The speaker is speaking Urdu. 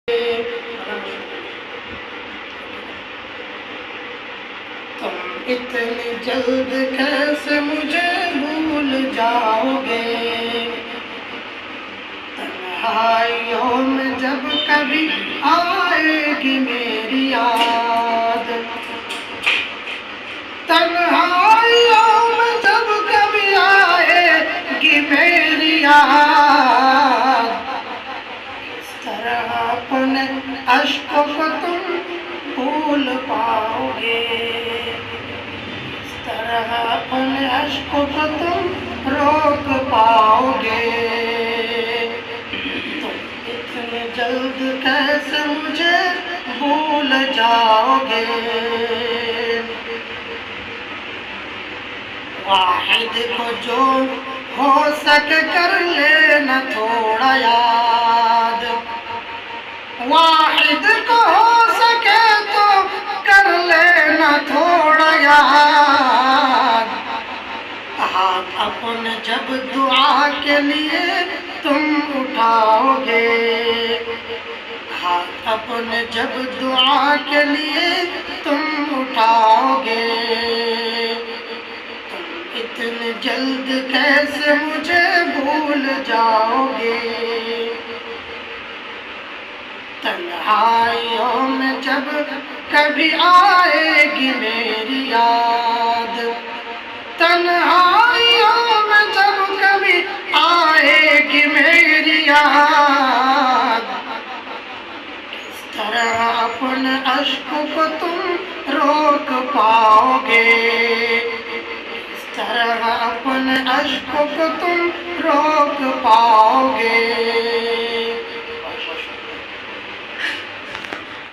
تم اتنی جلد کیسے مجھے بھول جاؤ گے؟ تنہائیوں میں جب کبھی آئے گی میری یاد، تنہائیوں میں جب کبھی آئے گی میری یاد، کس طرح اپنے اشکوں کو تم بھول پاؤ گے؟ کس طرح اپنے اشکوں کو تم روک پاؤ گے؟ تم اتنے جلد کیسے مجھے بھول جاؤ گے؟ واحد کو جو ہو سکے کر لینا تھوڑا یاد، واحد کو ہو سکے تو کر لینا تھوڑا یاد، ہاتھ اپنے جب دعا کے لیے تم اٹھاؤ گے، ہاتھ اپنے جب دعا کے لیے تم اٹھاؤ گے، تم اتنے جلد کیسے مجھے بھول جاؤ گے؟ تنہائیوں میں جب کبھی آئے گی میری یاد، تنہائیوں میں جب کبھی آئے گی میری یاد، کس طرح اپنے اشکوں کو تم روک پاؤ گے؟ کس طرح اپنے اشکوں کو تم روک پاؤ گے؟